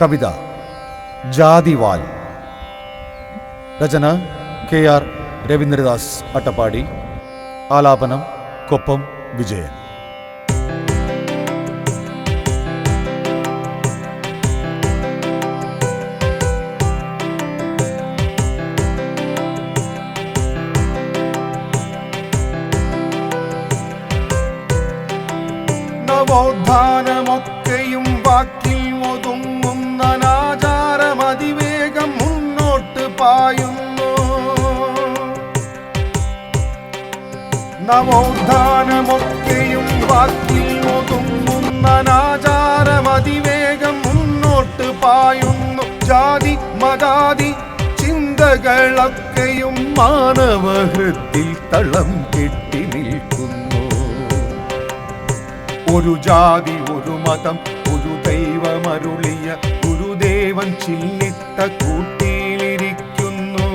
കവിത ജാതിവാൽ. രചന KR Ravindradas Attappadi. ആലാപനം കൊപ്പം വിജയൻ. നവോത്ഥാനമൊക്കെയും വാക്കിൽ ഒതുങ്ങുന്ന അനാചാരമതിവേഗം മുന്നോട്ട് പായുന്നു. നവോത്ഥാനമൊക്കെയും വാക്കിൽ ഒതുങ്ങുന്ന അനാചാരമതിവേഗം മുന്നോട്ട് പായുന്നു. ജാതി മതാതി ചിന്തകളൊക്കെയും മാനവഹൃത്തിൽ തളം കെട്ടി നിൽക്കുന്നു. ഒരു ജാതി ഒരു മതം ഒരു ദൈവമരുളിയ ഗുരുദേവൻ ചില്ലിട്ട കൂട്ടിയിലിരിക്കുന്നു.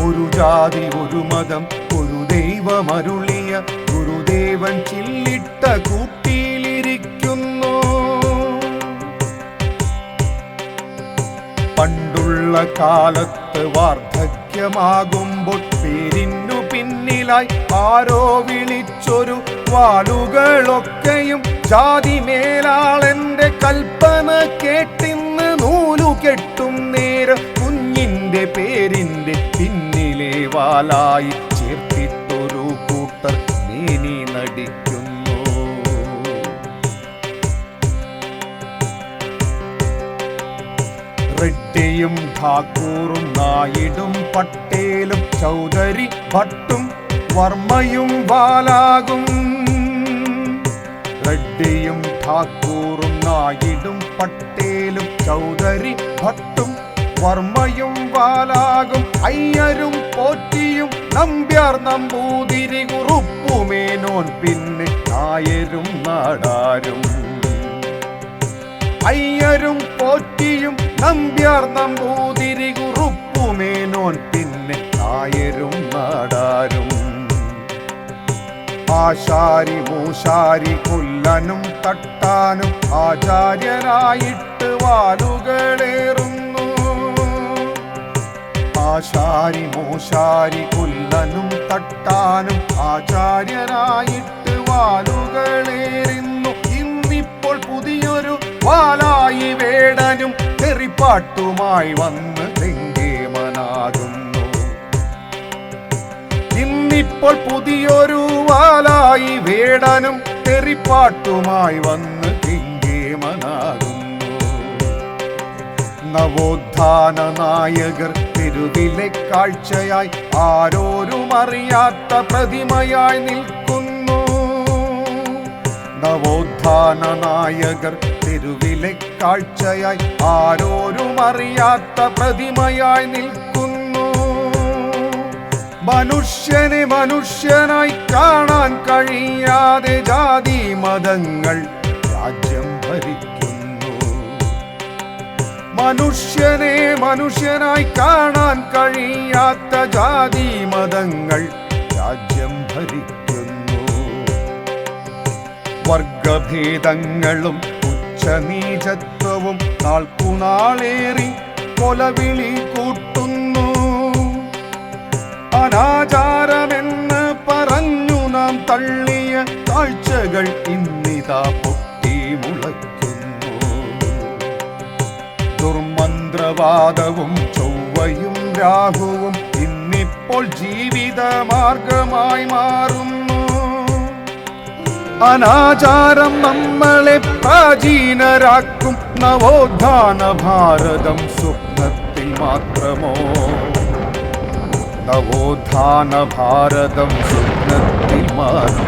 ഒരു ജാതി ഒരു മതം ഒരു ദൈവമരുളിയ ഗുരുദേവൻ ചില്ലിട്ട കൂട്ടിയിലിരിക്കുന്നു. പണ്ടുള്ള കാലത്ത് വാർദ്ധക്യമാകുമ്പോൾ പേരിനു പിന്നിലായി ആരോ വിളിച്ചൊരു വാലുകളൊക്കെയും ജാതി മേലാളന്റെ കൽപ്പന കേട്ടിന്ന് നൂലു കെട്ടും നേരം കുഞ്ഞിന്റെ പേരിന്റെ പിന്നിലെ വാലായി ചേർത്തിട്ടൊരു കൂട്ടർ മേനി നടിക്കുന്നു. റെഡ്ഡിയും ഠാക്കൂറും നായിഡും പട്ടേലും ചൗധരി ഭട്ടും വർമ്മയും വാലാകും. റെഡ്ഡിയും ഠാക്കൂറും നായിഡും പട്ടേലും ചൗധരി ഭട്ടും വർമ്മയും വാലാകും. അയ്യരും പോറ്റിയും നമ്പ്യാർ നമ്പൂതിരി കുറുപ്പുമേനോൻ പിന്നെ നായരും നാടാരും. അയ്യരും പോറ്റിയും നമ്പ്യാർ നമ്പൂതിരി കുറുപ്പുമേനോൻ പിന്നെ നായരും നാടാരും. ആശാരി മൂശാരി കൊല്ലനും തട്ടാനും ആചാര്യരായിട്ട് വാലുകളേറുന്നു. ആശാരി മൂശാരി കൊല്ലനും തട്ടാനും ആചാര്യരായിട്ട് വാലുകളേറുന്നു. ഇന്നിപ്പോൾ പുതിയൊരു വാലായി വേടനും തെറിപ്പാട്ടുമായി വന്ന് തെങ്കേമനാകുന്നു. ഇന്നിപ്പോൾ പുതിയൊരു വാലായി വേടനും തെറിപ്പാട്ടുമായി വന്ന് തെങ്കേമനാകുന്നു. നവോത്ഥാന നായകർ തെരുവിലെ കാഴ്ചയായി ആരോരും അറിയാത്ത പ്രതിമയായി നിൽക്കുന്നു. നവോത്ഥാന നായകർ തെരുവിലെ കാഴ്ചയായി ആരോരും അറിയാത്ത പ്രതിമയായി നിൽക്കുന്നു. മനുഷ്യനെ മനുഷ്യനായി കാണാൻ കഴിയാതെ ജാതി മതങ്ങൾ രാജ്യം ഭരിക്കുന്നു. മനുഷ്യനെ മനുഷ്യനായി കാണാൻ കഴിയാത്ത ജാതി മതങ്ങൾ രാജ്യം ഭരിക്കുന്നു. വർഗഭേദങ്ങളും ഉച്ചനീചത്വവും നാൾക്കുനാളേറി കൊലവിളി കൂട്ടുന്നു. അനാചാരമെന്ന് പറഞ്ഞു നാം തള്ളിയ കാഴ്ചകൾ ഇന്നിതാ പൊട്ടി മുളയ്ക്കുന്നു. ദുർമന്ത്രവാദവും ചൊവ്വയും രാഹുവും ഇന്നിപ്പോൾ ജീവിത മാർഗമായി മാറുന്നു. അനാചാരം നമ്മളെ പ്രാചീനരാക്കും. നവോത്ഥാന ഭാരതം സ്വപ്നത്തിൽ മാത്രമോ? നവോത്ഥാന ഭാരതം സ്വപ്നത്തിൽ മാത്രം.